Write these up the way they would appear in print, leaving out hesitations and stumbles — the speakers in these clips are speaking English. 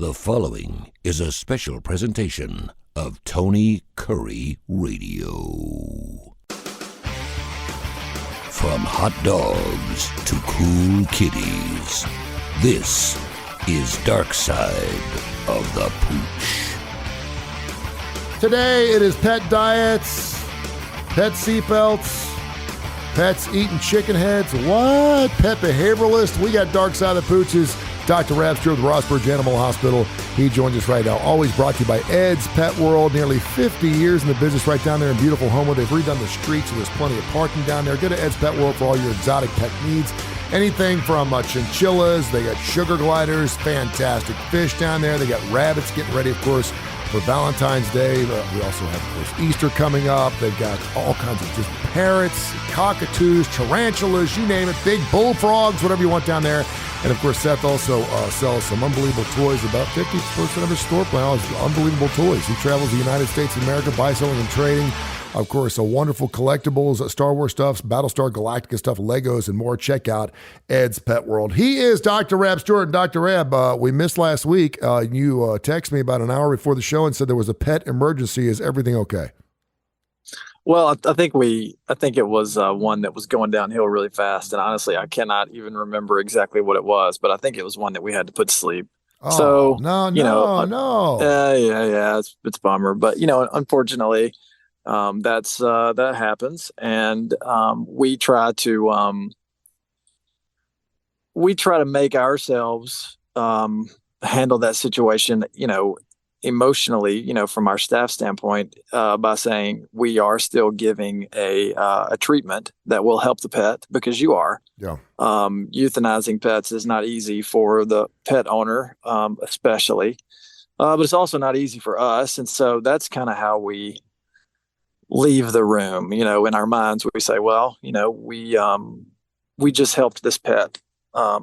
The following is a special presentation of Tony Kurre Radio. From hot dogs to cool kitties, this is Darkside of the Pooch. Today it is pet diets, pet seatbelts, pets eating chicken heads. What? Pet behavioralist? We got Darkside of the Pooches. Dr. Rab Stewart with Rossburg Animal Hospital. He joins us right now. Always brought to you by Ed's Pet World. Nearly 50 years in the business right down there in beautiful Homewood. They've redone the streets, so there's plenty of parking down there. Go to Ed's Pet World for all your exotic pet needs. Anything from chinchillas. They got sugar gliders, fantastic fish down there. They got rabbits getting ready, of course, for Valentine's Day. We also have, of course, Easter coming up. They've got all kinds of just parrots, cockatoos, tarantulas, you name it, big bullfrogs, whatever you want down there. And, of course, Seth also sells some unbelievable toys. About 50% of his store plan is unbelievable toys. He travels the United States of America, buy, selling, and trading. Of course, a wonderful collectibles, Star Wars stuff, Battlestar Galactica stuff, Legos, and more. Check out Ed's Pet World. He is Dr. Rab Stewart. And Dr. Rab, we missed last week. You texted me about an hour before the show and said there was a pet emergency. Is everything okay? Well, I think it was one that was going downhill really fast. And honestly, I cannot even remember exactly what it was, but I think it was one that we had to put to sleep. Oh, so, no. Yeah, it's a bummer. But, unfortunately, that happens. And we try to make ourselves handle that situation, emotionally, from our staff standpoint, by saying we are still giving a treatment that will help the pet, because you are. Yeah. Euthanizing pets is not easy for the pet owner, especially, but it's also not easy for us. And so that's kind of how we leave the room. In our minds, we say, well, we just helped this pet,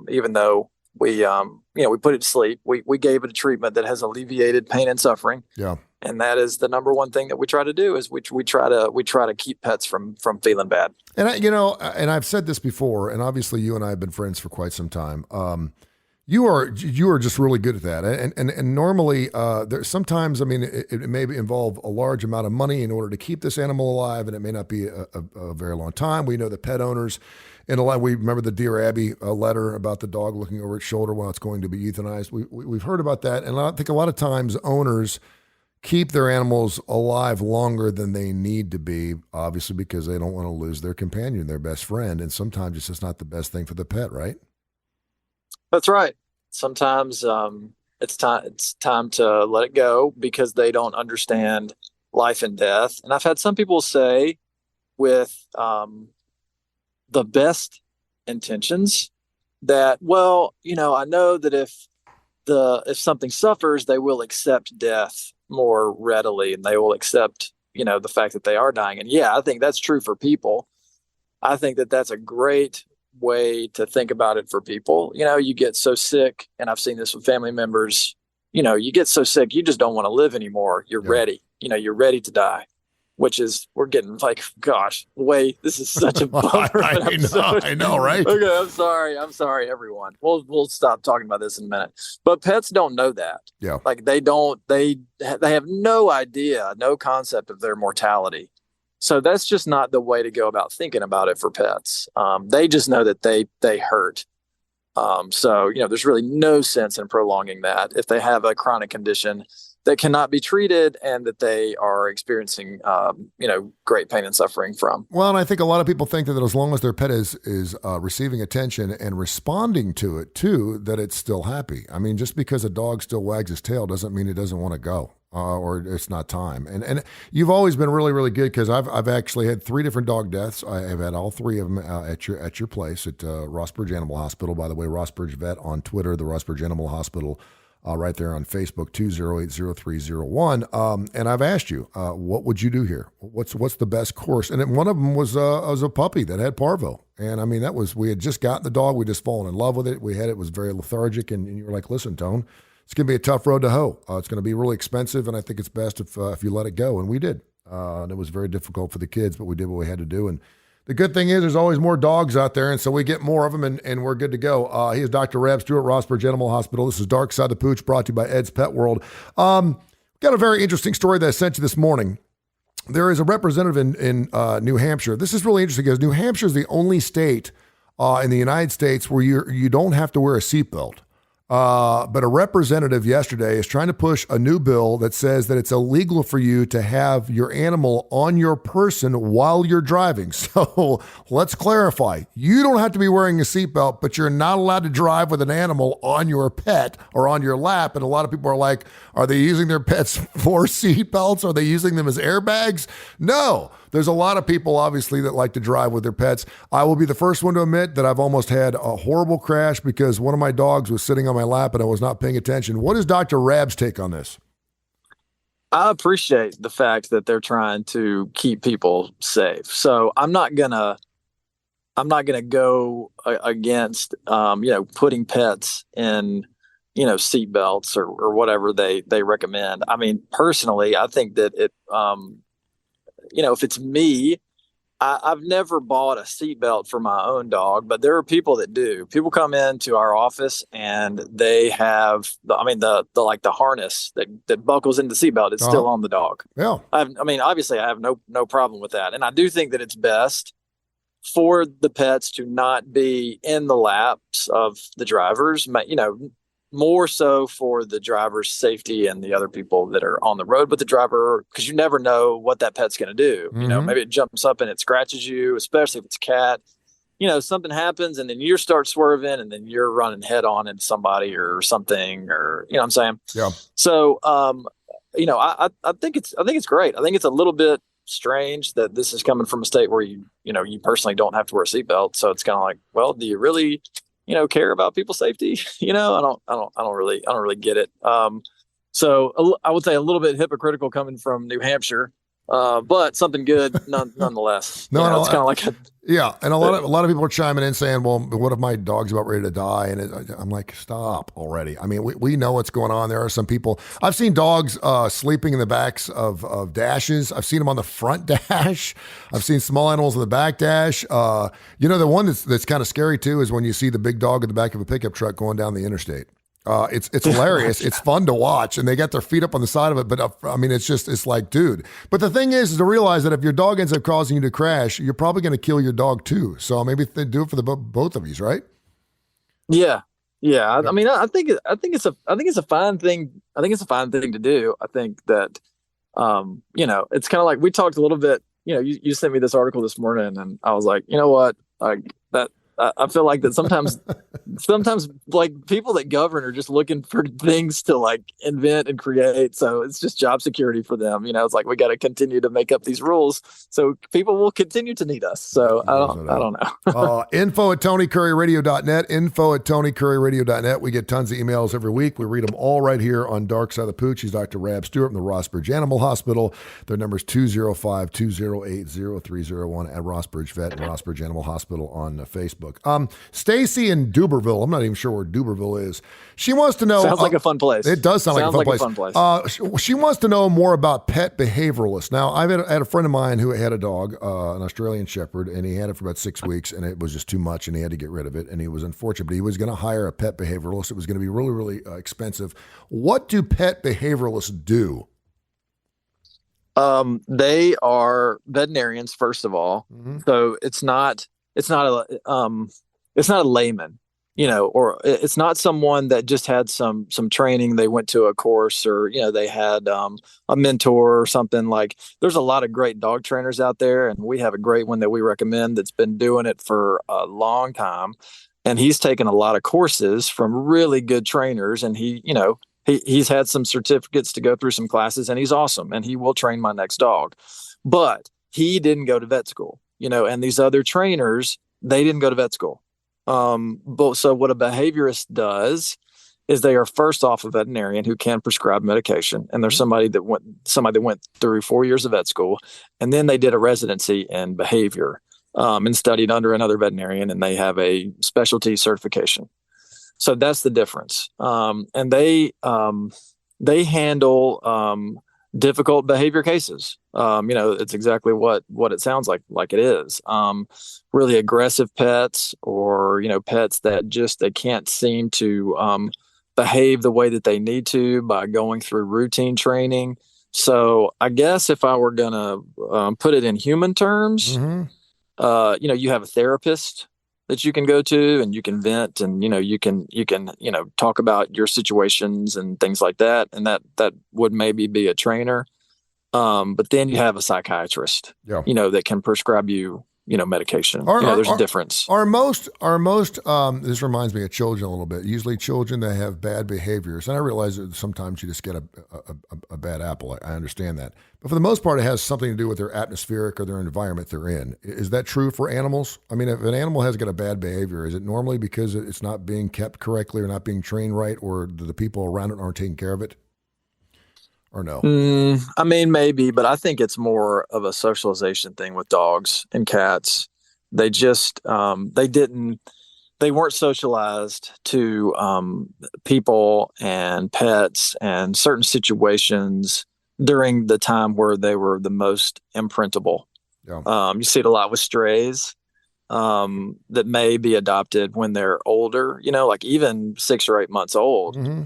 even though we put it to sleep. We gave it a treatment that has alleviated pain and suffering. Yeah. And that is the number one thing that we try to do, is we try to keep pets from feeling bad. And and I've said this before, and obviously you and I have been friends for quite some time. You are just really good at that. And normally there's sometimes, it may involve a large amount of money in order to keep this animal alive, and it may not be a very long time. We know that pet owners, and we remember the Dear Abby letter about the dog looking over its shoulder while it's going to be euthanized. We've heard about that. And I think a lot of times owners keep their animals alive longer than they need to be, obviously because they don't want to lose their companion, their best friend. And sometimes it's just not the best thing for the pet, right? That's right. Sometimes it's time to let it go because they don't understand life and death. And I've had some people say, with the best intentions, that, well, I know that if something suffers, they will accept death more readily, and they will accept, the fact that they are dying. And yeah, I think that's true for people. I think that that's a great way to think about it for people. You get so sick, and I've seen this with family members, you get so sick, you just don't want to live anymore. You're ready, you're ready to die, which is, we're getting like, gosh, this is such a bummer. I know, right? Okay, I'm sorry, everyone. We'll stop talking about this in a minute. But pets don't know that. Yeah. Like they have no idea, no concept of their mortality. So that's just not the way to go about thinking about it for pets. They just know that they hurt. So, there's really no sense in prolonging that if they have a chronic condition that cannot be treated and that they are experiencing, great pain and suffering from. Well, and I think a lot of people think that as long as their pet is receiving attention and responding to it too, that it's still happy. Just because a dog still wags his tail doesn't mean it doesn't want to go. Or it's not time. And you've always been really, really good, because I've actually had 3 different dog deaths. I have had all 3 of them at your place at Rossburg Animal Hospital. By the way, Rossburg Vet on Twitter, the Rossburg Animal Hospital right there on Facebook, 2080301. And I've asked you, what would you do here? What's the best course? And one of them was a puppy that had parvo. And we had just gotten the dog. We just fallen in love with it. It was very lethargic. And you were like, listen, Tone, it's going to be a tough road to hoe. It's going to be really expensive, and I think it's best if you let it go. And we did. And it was very difficult for the kids, but we did what we had to do. And The good thing is there's always more dogs out there, and so we get more of them, and we're good to go. He is Dr. Rab Stewart, Rossburg Animal Hospital. This is Darkside the Pooch, brought to you by Ed's Pet World. Got a very interesting story that I sent you this morning. There is a representative in New Hampshire. This is really interesting because New Hampshire is the only state in the United States where you don't have to wear a seatbelt. But a representative yesterday is trying to push a new bill that says that it's illegal for you to have your animal on your person while you're driving. So let's clarify. You don't have to be wearing a seatbelt, but you're not allowed to drive with an animal on your pet or on your lap. And a lot of people are like, are they using their pets for seatbelts? Are they using them as airbags? No. There's a lot of people, obviously, that like to drive with their pets. I will be the first one to admit that I've almost had a horrible crash because one of my dogs was sitting on my lap and I was not paying attention. What is Dr. Rab's take on this? I appreciate the fact that they're trying to keep people safe. So I'm not gonna go against putting pets in seat belts or whatever they recommend. I mean, personally, I think that it if it's me, I've never bought a seatbelt for my own dog, but there are people that do. People come into our office and they have the harness that buckles into the seatbelt. It's still on the dog. Yeah. Obviously I have no problem with that. And I do think that it's best for the pets to not be in the laps of the drivers, more so for the driver's safety and the other people that are on the road with the driver, because you never know what that pet's going to do. Mm-hmm. Maybe it jumps up and it scratches you, especially if it's a cat. Something happens and then you start swerving and then you're running head on into somebody or something, or what I'm saying? Yeah. So, I think it's great. I think it's a little bit strange that this is coming from a state where you personally don't have to wear a seatbelt. So it's kind of like, well, do you really care about people's safety? I don't really get it. So I would say a little bit hypocritical coming from New Hampshire, but something good nonetheless. It's kind of like and a lot of people are chiming in saying, well, what if my dog's about ready to die? And I'm like, stop already. I mean, we know what's going on. There are some people, I've seen dogs sleeping in the backs of dashes. I've seen them on the front dash. I've seen small animals in the back dash. The one that's kind of scary too is when you see the big dog at the back of a pickup truck going down the interstate. It's hilarious. It's fun to watch, and they got their feet up on the side of it. But it's like, dude. But the thing is to realize that if your dog ends up causing you to crash, you're probably going to kill your dog too. So maybe they do it for the both of you, right? Yeah. I think it's a fine thing. I think it's a fine thing to do. I think that, it's kind of like we talked a little bit. You sent me this article this morning, and I was like, you know what, I feel like that sometimes like people that govern are just looking for things to like invent and create. So it's just job security for them. It's like, we got to continue to make up these rules so people will continue to need us. So I don't know. info@TonyCurryRadio.net, info@TonyCurryRadio.net. We get tons of emails every week. We read them all right here on Darkside the Pooch. He's Dr. Rab Stewart from the Rossburg Animal Hospital. Their number is 205-208-0301 at Rossburg Vet and Rossburg Animal Hospital on Facebook. Stacy in Duberville, I'm not even sure where Duberville is. She wants to know. Sounds like a fun place. It does sound like a fun place. She wants to know more about pet behavioralists. Now, I had a friend of mine who had a dog, an Australian Shepherd, and he had it for about 6 weeks, and it was just too much, and he had to get rid of it, and he was unfortunate, but he was going to hire a pet behavioralist. It was going to be really, really expensive. What do pet behavioralists do? They are veterinarians, first of all. Mm-hmm. So it's not a layman, or it's not someone that just had some training. They went to a course, or, they had, a mentor or something. Like, there's a lot of great dog trainers out there, and we have a great one that we recommend that's been doing it for a long time. And he's taken a lot of courses from really good trainers, and he's had some certificates to go through some classes, and he's awesome, and he will train my next dog. But he didn't go to vet school, and these other trainers, they didn't go to vet school. So what a behaviorist does is they are first off a veterinarian who can prescribe medication. And there's somebody that went through 4 years of vet school, and then they did a residency in behavior, and studied under another veterinarian, and they have a specialty certification. So that's the difference. And they handle, difficult behavior cases. It's exactly what it sounds like it is. Really aggressive pets, or pets that just they can't seem to behave the way that they need to by going through routine training. So I guess if I were gonna put it in human terms, you have a therapist that you can go to, and you can vent, and you can talk about your situations and things like that, and that would maybe be a trainer. But then you have a psychiatrist, that can prescribe you medication. There's a difference. Are most this reminds me of children a little bit. Usually children that have bad behaviors, and I realize that sometimes you just get a bad apple. I understand that. But for the most part, it has something to do with their atmospheric or their environment they're in. Is that true for animals? I mean, if an animal has got a bad behavior, is it normally because it's not being kept correctly or not being trained right, or the people around it aren't taking care of it? Or no? I mean, maybe, but I think it's more of a socialization thing with dogs and cats. They just they weren't socialized to people and pets and certain situations during the time where they were the most imprintable. Yeah. You see it a lot with strays that may be adopted when they're older, like even 6 or 8 months old. Mm-hmm.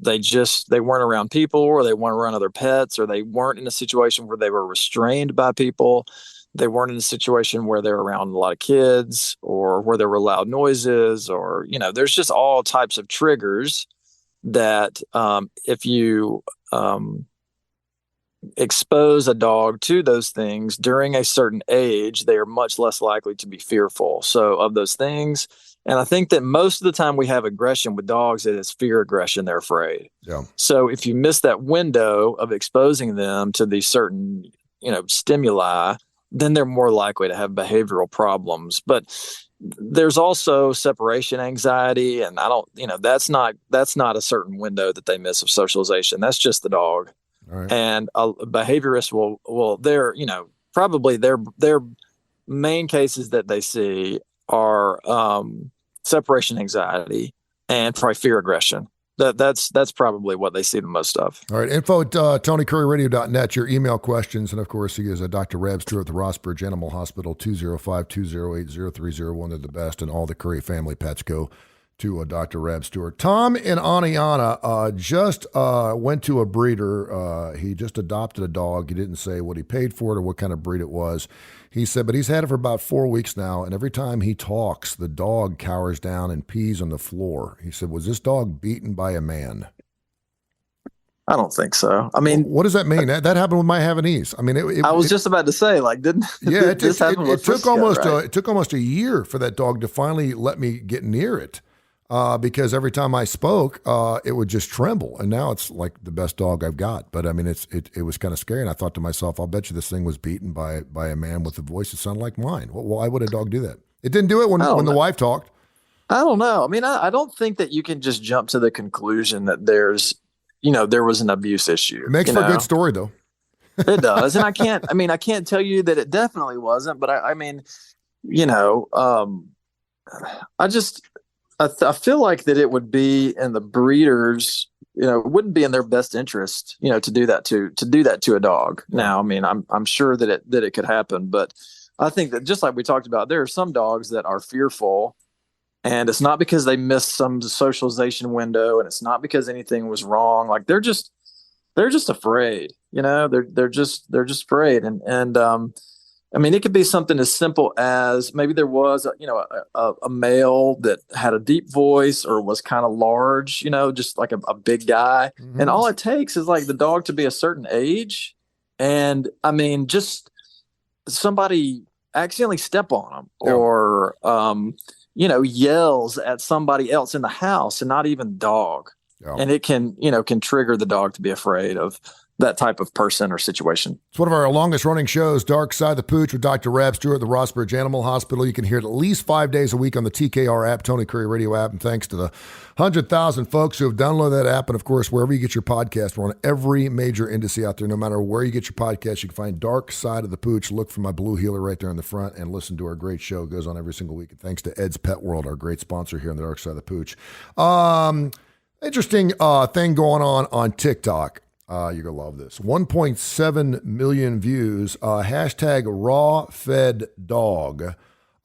They weren't around people, or they weren't around other pets, or they weren't in a situation where they were restrained by people. They weren't in a situation where they're around a lot of kids, or where there were loud noises, or, there's just all types of triggers that, if you, expose a dog to those things during a certain age, they are much less likely to be fearful. So of those things. And I think that most of the time we have aggression with dogs, it is fear aggression. They're afraid. Yeah. So if you miss that window of exposing them to these certain, stimuli, then they're more likely to have behavioral problems. But there's also separation anxiety. And that's not a certain window that they miss of socialization. That's just the dog. Right. And behaviorists will they're, probably their main cases that they see are separation anxiety and probably fear aggression. That's probably what they see the most of. All right. Info at TonyCurryRadio.net, your email questions. And of course, he is Dr. Rab Stewart at the Rossbridge Animal Hospital, 205-208-0301. They're the best, and all the Curry family pets go to Dr. Rab Stewart. Tom in Aniana just went to a breeder. He just adopted a dog. He didn't say what he paid for it or what kind of breed it was. He said, but he's had it for about 4 weeks now, and every time he talks, the dog cowers down and pees on the floor. He said, was this dog beaten by a man? I don't think so. I mean, what does that mean? That happened with my Havanese. I mean, I was just about to say, didn't this happen with Frisco, it took almost a year for that dog to finally let me get near it. Because every time I spoke, it would just tremble. And now it's like the best dog I've got. But I mean, it was kind of scary. And I thought to myself, I'll bet you this thing was beaten by a man with a voice that sounded like mine. Well, why would a dog do that? It didn't do it when the wife talked. I don't know. I mean, I don't think that you can just jump to the conclusion that there was an abuse issue. It makes for a good story, though. It does. And I can't tell you that it definitely wasn't. But I feel like that it would be in the breeders, it wouldn't be in their best interest, to do that to a dog. Now, I mean, I'm sure that it could happen, but I think that just like we talked about, there are some dogs that are fearful, and it's not because they missed some socialization window, and it's not because anything was wrong. Like they're just afraid, they're just afraid. And I mean, it could be something as simple as maybe there was, a male that had a deep voice or was kind of large, just like a big guy. Mm-hmm. And all it takes is like the dog to be a certain age. And I mean, just somebody accidentally step on them or, yells at somebody else in the house and not even dog. Yeah. And it can trigger the dog to be afraid of that type of person or situation. It's one of our longest running shows, Darkside the Pooch with Dr. Rab Stewart at the Rossbridge Animal Hospital. You can hear it at least 5 days a week on the TKR app, Tony Curry Radio app. And thanks to the 100,000 folks who have downloaded that app. And of course, wherever you get your podcast, we're on every major indice out there. No matter where you get your podcast, you can find Darkside of the Pooch. Look for my blue healer right there in the front and listen to our great show. It goes on every single week. And thanks to Ed's Pet World, our great sponsor here on the Darkside of the Pooch. Interesting thing going on TikTok. You're going to love this. 1.7 million views. Hashtag raw fed dog.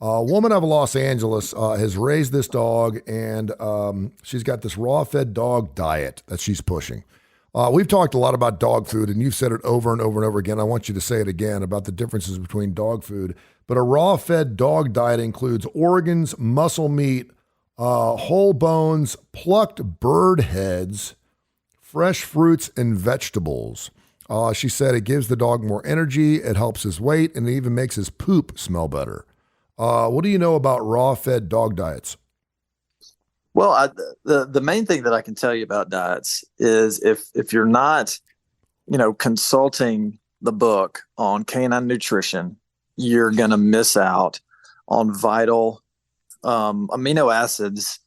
A woman out of Los Angeles has raised this dog, and she's got this raw fed dog diet that she's pushing. We've talked a lot about dog food, and you've said it over and over and over again. I want you to say it again about the differences between dog food. But a raw fed dog diet includes organs, muscle meat, whole bones, plucked bird heads, fresh fruits, and vegetables. She said it gives the dog more energy, it helps his weight, and it even makes his poop smell better. What do you know about raw-fed dog diets? Well, the main thing that I can tell you about diets is if you're not, consulting the book on canine nutrition, you're going to miss out on vital amino acids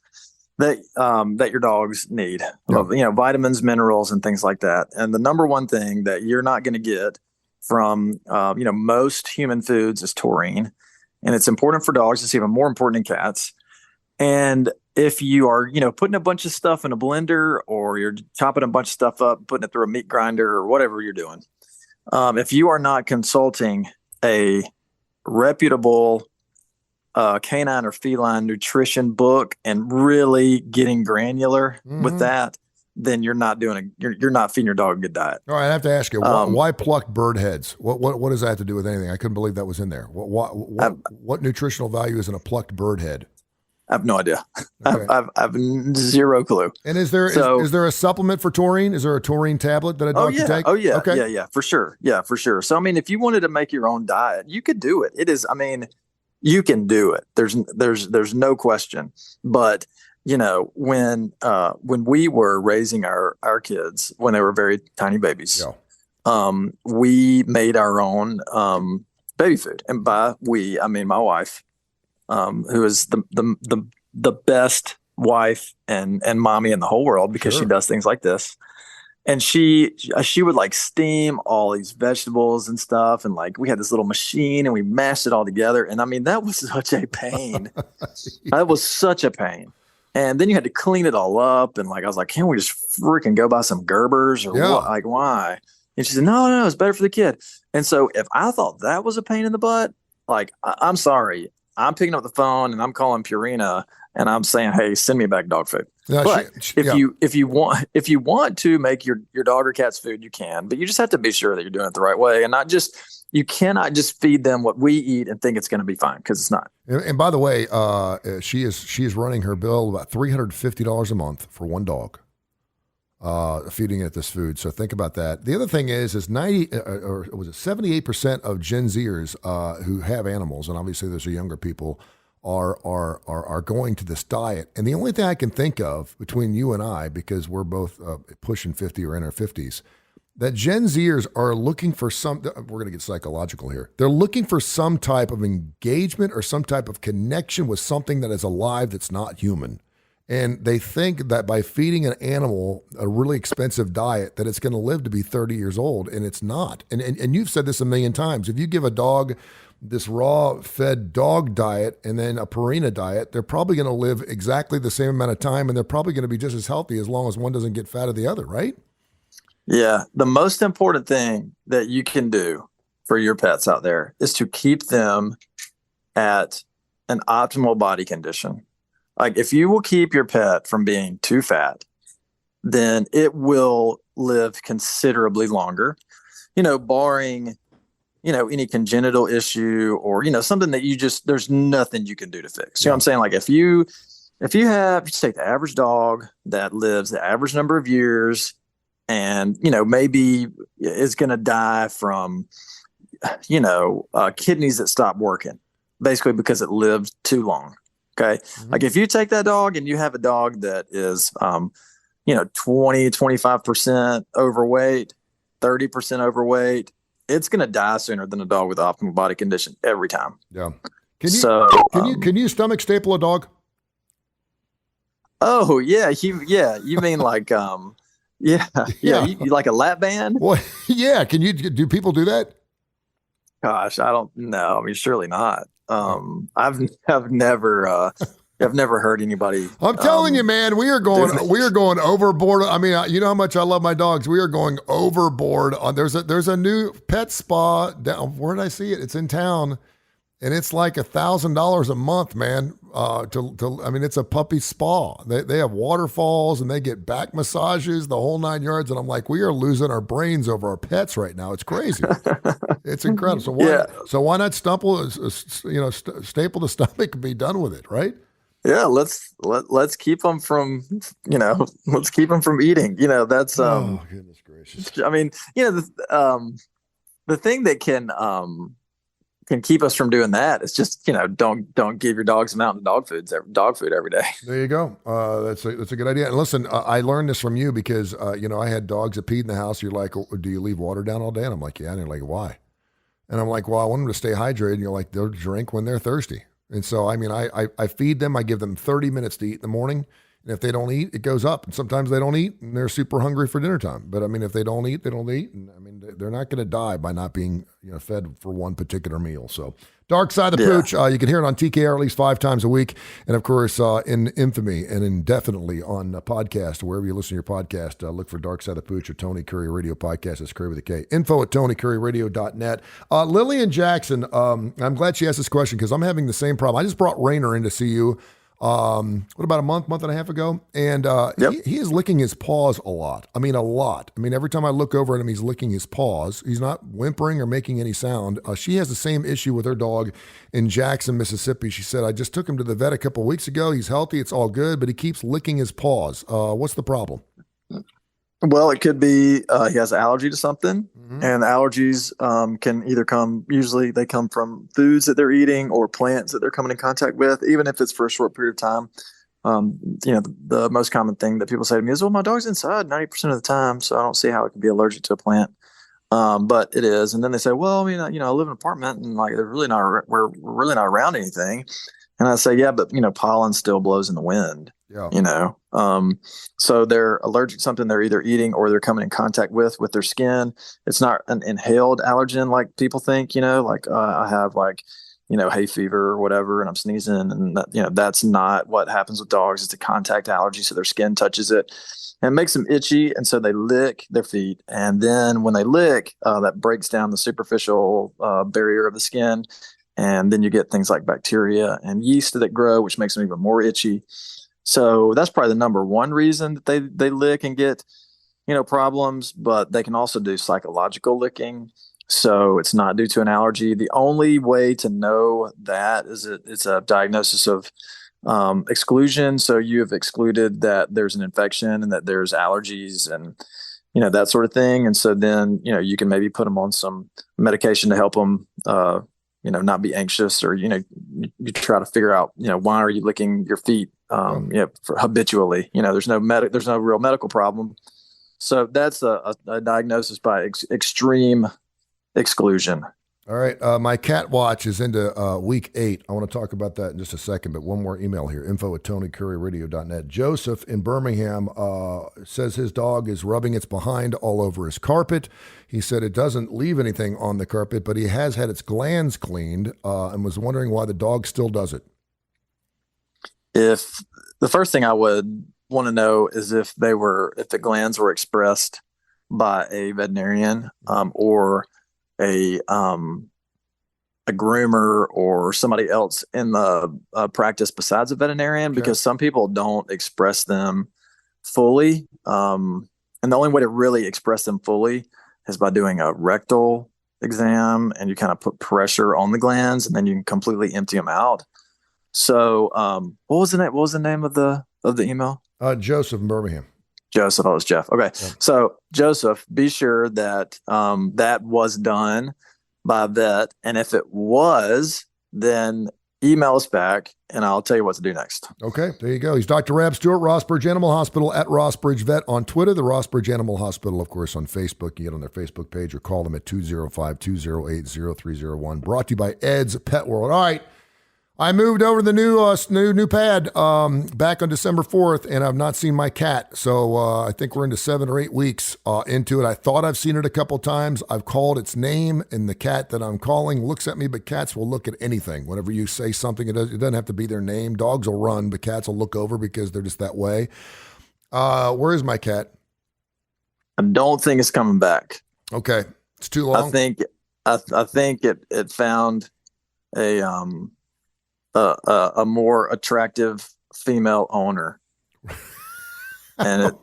that your dogs need. Yeah. Vitamins, minerals, and things like that. And the number one thing that you're not going to get from most human foods is taurine. And it's important for dogs. It's even more important in cats. And if you are, putting a bunch of stuff in a blender, or you're chopping a bunch of stuff up, putting it through a meat grinder, or whatever you're doing, if you are not consulting a reputable canine or feline nutrition book and really getting granular with that, then you're not you're not feeding your dog a good diet. All right, I have to ask you, why plucked bird heads? What does that have to do with anything? I couldn't believe that was in there. What nutritional value is in a plucked bird head? I have no idea. Okay. I've zero clue. And is there a supplement for taurine? Is there a taurine tablet that a dog can take? Oh yeah. Okay. Yeah, for sure. Yeah, for sure. So if you wanted to make your own diet, you could do it. You can do it. There's no question. But when we were raising our kids when they were very tiny babies, we made our own baby food, and by we I mean my wife, who is the best wife and mommy in the whole world, because she does things like this. And she would like steam all these vegetables and stuff. And like, we had this little machine and we mashed it all together. And that was such a pain. That was such a pain. And then you had to clean it all up. And like, I was like, can't we just freaking go buy some Gerbers or what? Like, why? And she said, no, it's better for the kid. And so if I thought that was a pain in the butt, like, I'm sorry, I'm picking up the phone and I'm calling Purina and I'm saying, hey, send me back dog food. No, but if you want to make your dog or cat's food, you can, but you just have to be sure that you're doing it the right way, and you cannot just feed them what we eat and think it's going to be fine, because it's not. And by the way, she is running her bill about $350 a month for one dog, feeding it this food. So think about that. The other thing is 78% of Gen Zers who have animals, and obviously those are younger people, are going to this diet. And the only thing I can think of between you and I, because we're both pushing 50 or in our 50s, that Gen Zers are looking for we're going to get psychological here. They're looking for some type of engagement or some type of connection with something that is alive that's not human. And they think that by feeding an animal a really expensive diet, that it's going to live to be 30 years old, and it's not. And you've said this a million times. If you give a dog this raw-fed dog diet and then a Purina diet, they're probably going to live exactly the same amount of time, and they're probably going to be just as healthy as long as one doesn't get fat of the other, right? Yeah. The most important thing that you can do for your pets out there is to keep them at an optimal body condition. Like, if you will keep your pet from being too fat, then it will live considerably longer, barring any congenital issue or, something that there's nothing you can do to fix. You know what I'm saying? Like, if you take the average dog that lives the average number of years and, maybe is going to die from, kidneys that stop working, basically because it lived too long. Okay. Mm-hmm. Like, if you take that dog and you have a dog that is, 25% overweight, 30% overweight, it's going to die sooner than a dog with optimal body condition every time. Yeah. Can you stomach staple a dog? Oh yeah. You mean like, you like a lap band? Well, yeah. Do people do that? Gosh, I don't know. I mean, surely not. I've never I've never heard anybody. I'm telling you, man, we are going overboard. I mean, you know how much I love my dogs. We are going overboard on. There's a new pet spa down. Where did I see it? It's in town, and it's like $1,000 a month, man. I mean, it's a puppy spa. They have waterfalls and they get back massages, the whole 9 yards. And I'm like, we are losing our brains over our pets right now. It's crazy. It's incredible. So why not staple the stomach and be done with it, right? Yeah, let's keep them from let's keep them from eating. That's oh goodness gracious. I mean, the thing that can keep us from doing that is just don't give your dogs a mountain of dog food every day. There you go. That's a good idea. And listen, I learned this from you because I had dogs that peed in the house. You're like, oh, do you leave water down all day? And I'm like, yeah. And you're like, why? And I'm like, well, I want them to stay hydrated. And you're like, they'll drink when they're thirsty. And so, I mean, I feed them. I give them 30 minutes to eat in the morning. And if they don't eat, it goes up. And sometimes they don't eat, and they're super hungry for dinner time. But, I mean, if they don't eat, they don't eat. And, I mean, they're not going to die by not being fed for one particular meal. So, Darkside the Pooch, you can hear it on TKR at least 5 times a week. And, of course, in infamy and indefinitely on a podcast, wherever you listen to your podcast, look for Darkside the Pooch or Tony Curry Radio Podcast. It's Curry with a K. info@TonyCurryRadio.net. Lillian Jackson, I'm glad she asked this question because I'm having the same problem. I just brought Rainer in to see you. About a month and a half ago? And he is licking his paws a lot. I mean, a lot. I mean, every time I look over at him, he's licking his paws. He's not whimpering or making any sound. She has the same issue with her dog in Jackson, Mississippi. She said, I just took him to the vet a couple of weeks ago. He's healthy. It's all good, but he keeps licking his paws. What's the problem? Well, it could be he has an allergy to something, and allergies can either usually they come from foods that they're eating or plants that they're coming in contact with, even if it's for a short period of time. The most common thing that people say to me is, well, my dog's inside 90% of the time, so I don't see how it could be allergic to a plant. But it is. And then they say, well, I mean, I live in an apartment and like we're really not around anything. And I say, yeah, but pollen still blows in the wind. Yeah. So they're allergic to something they're either eating or they're coming in contact with their skin. It's not an inhaled allergen like people think, I have hay fever or whatever, and I'm sneezing, and that, that's not what happens with dogs. It's a contact allergy. So their skin touches it and it makes them itchy. And so they lick their feet. And then when they lick, that breaks down the superficial barrier of the skin. And then you get things like bacteria and yeast that grow, which makes them even more itchy. So that's probably the number one reason that they lick and get, problems, but they can also do psychological licking. So it's not due to an allergy. The only way to know that is it's a diagnosis of exclusion. So you have excluded that there's an infection and that there's allergies and, that sort of thing. And so then, you can maybe put them on some medication to help them, not be anxious, or, you try to figure out, why are you licking your feet? For habitually, there's no real medical problem. So that's a diagnosis by extreme exclusion. All right. My cat watch is into week 8. I want to talk about that in just a second, but one more email here. info@TonyCurryRadio.net. Joseph in Birmingham says his dog is rubbing its behind all over his carpet. He said it doesn't leave anything on the carpet, but he has had its glands cleaned and was wondering why the dog still does it. If the first thing I would want to know is if the glands were expressed by a veterinarian or a groomer or somebody else in the practice besides a veterinarian, because some people don't express them fully. And the only way to really express them fully is by doing a rectal exam, and you kind of put pressure on the glands and then you can completely empty them out. So, what was the name of the email? Joseph in Birmingham. Joseph, it was Jeff. Okay. Yeah. So Joseph, be sure that, that was done by a vet. And if it was, then email us back and I'll tell you what to do next. Okay. There you go. He's Dr. Rab Stewart, Rossbridge Animal Hospital, at Rossbridge Vet on Twitter, the Rossbridge Animal Hospital, of course, on Facebook. You get on their Facebook page or call them at 205-208-0301. Brought to you by Ed's Pet World. All right. I moved over to the new pad back on December 4th, and I've not seen my cat. So I think we're into 7 or 8 weeks into it. I thought I've seen it a couple times. I've called its name, and the cat that I'm calling looks at me, but cats will look at anything. Whenever you say something, it doesn't have to be their name. Dogs will run, but cats will look over because they're just that way. Where is my cat? I don't think it's coming back. Okay. It's too long. I think it found a more attractive female owner, and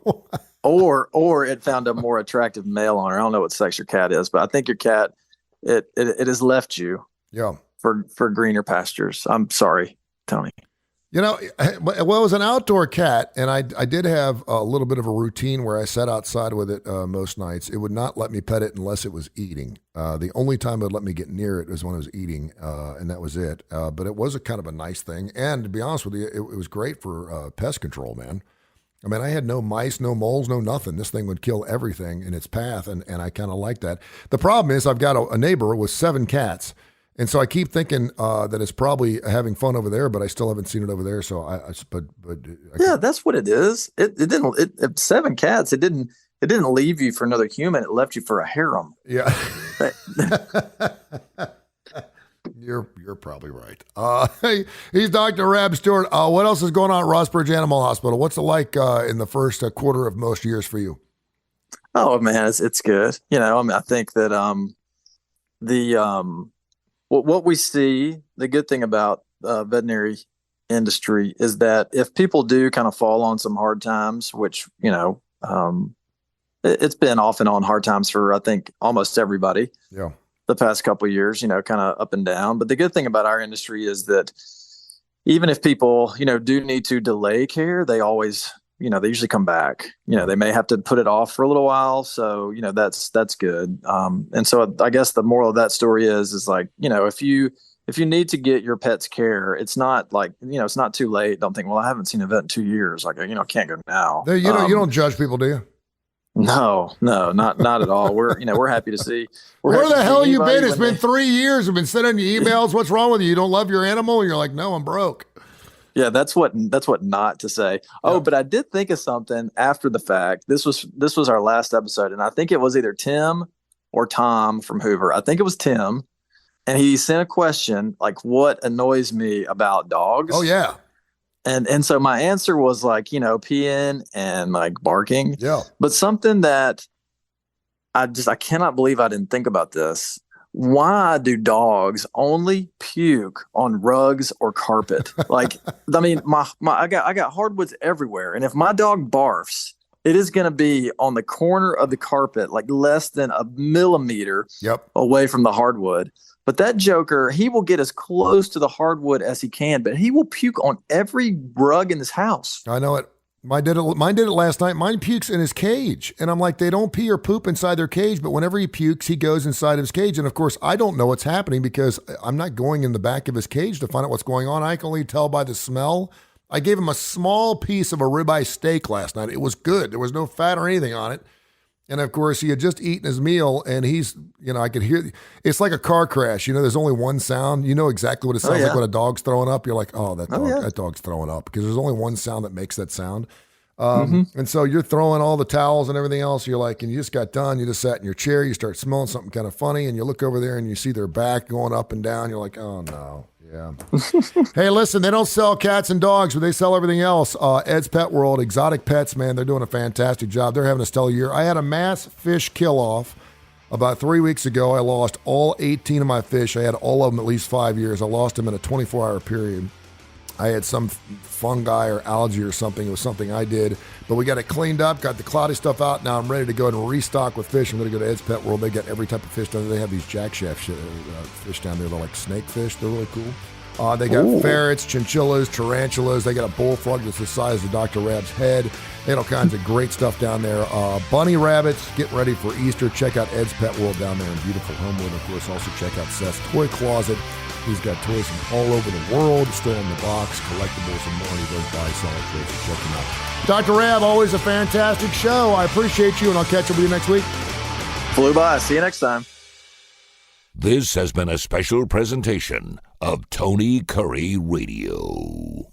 or it found a more attractive male owner. I don't know what sex your cat is, but I think your cat it has left you. Yeah. For greener pastures. I'm sorry, Tony. You know, well, it was an outdoor cat, and I did have a little bit of a routine where I sat outside with it most nights. It would not let me pet it unless it was eating. The only time it would let me get near it was when it was eating, and that was it. But it was a kind of a nice thing, and to be honest with you, it was great for pest control, man. I mean, I had no mice, no moles, no nothing. This thing would kill everything in its path, and I kind of like that. The problem is I've got a neighbor with 7 cats. And so I keep thinking that it's probably having fun over there, but I still haven't seen it over there. So yeah, that's what it is. It 7 cats. It didn't leave you for another human. It left you for a harem. Yeah, you're probably right. Hey, he's Dr. Rab Stewart. What else is going on at Rossbridge Animal Hospital? What's it like in the first quarter of most years for you? Oh man, it's good. You know, I mean, I think that what we see, the good thing about veterinary industry is that if people do kind of fall on some hard times, which, you know, it's been off and on hard times for, I think, almost everybody. Yeah. The past couple of years, you know, kind of up and down. But the good thing about our industry is that even if people, you know, do need to delay care, they always, you know, they usually come back. You know, they may have to put it off for a little while. So, you know, that's good. And so I guess the moral of that story is like, you know, if you need to get your pet's care, it's not like, you know, it's not too late. Don't think, well, I haven't seen a vet in 2 years. Like, you know, I can't go now. You don't judge people, do you? No, not at all. We're happy to see. Where the hell you been? It's been 3 years. We've been sending you emails. What's wrong with you? You don't love your animal? And you're like, no, I'm broke. Yeah, that's what not to say. Oh, yeah. But I did think of something after the fact. This was our last episode, and I think it was either Tim or Tom from Hoover. I think it was Tim, and he sent a question like, "What annoys me about dogs?" Oh yeah. And so my answer was like, you know, peeing and like barking. Yeah. But something that I cannot believe I didn't think about this. Why do dogs only puke on rugs or carpet? Like, I mean, I got hardwoods everywhere, and if my dog barfs, it is going to be on the corner of the carpet, like less than a millimeter away from the hardwood. But that joker, he will get as close to the hardwood as he can, but he will puke on every rug in this house. I know it. Mine did it last night. Mine pukes in his cage. And I'm like, they don't pee or poop inside their cage, but whenever he pukes, he goes inside of his cage. And of course, I don't know what's happening because I'm not going in the back of his cage to find out what's going on. I can only tell by the smell. I gave him a small piece of a ribeye steak last night. It was good. There was no fat or anything on it. And of course, he had just eaten his meal, and he's, you know, I could hear, it's like a car crash. You know, there's only one sound. You know exactly what it sounds like when a dog's throwing up. You're like, oh, that dog's throwing up, because there's only one sound that makes that sound. And so you're throwing all the towels and everything else. You're like, and you just got done. You just sat in your chair. You start smelling something kind of funny, and you look over there and you see their back going up and down. You're like, oh no. Yeah. Hey, listen, they don't sell cats and dogs, but they sell everything else. Ed's Pet World, exotic pets, man, they're doing a fantastic job. They're having a stellar year. I had a mass fish kill-off about 3 weeks ago. I lost all 18 of my fish. I had all of them at least 5 years. I lost them in a 24-hour period. I had some fungi or algae or something. It was something I did. But we got it cleaned up, got the cloudy stuff out. Now I'm ready to go and restock with fish. I'm going to go to Ed's Pet World. They got every type of fish down there. They have these jack shaft fish down there. They're like snake fish. They're really cool. They got ferrets, chinchillas, tarantulas. They got a bullfrog that's the size of Dr. Rab's head. They had all kinds of great stuff down there. Bunny rabbits, get ready for Easter. Check out Ed's Pet World down there in beautiful Homewood. Of course, also check out Seth's Toy Closet. He's got toys from all over the world, still in the box, collectibles and more. He does buy, sell, and trade, so check him out. Dr. Rab, always a fantastic show. I appreciate you, and I'll catch up with you next week. Flew by. See you next time. This has been a special presentation of Tony Curry Radio.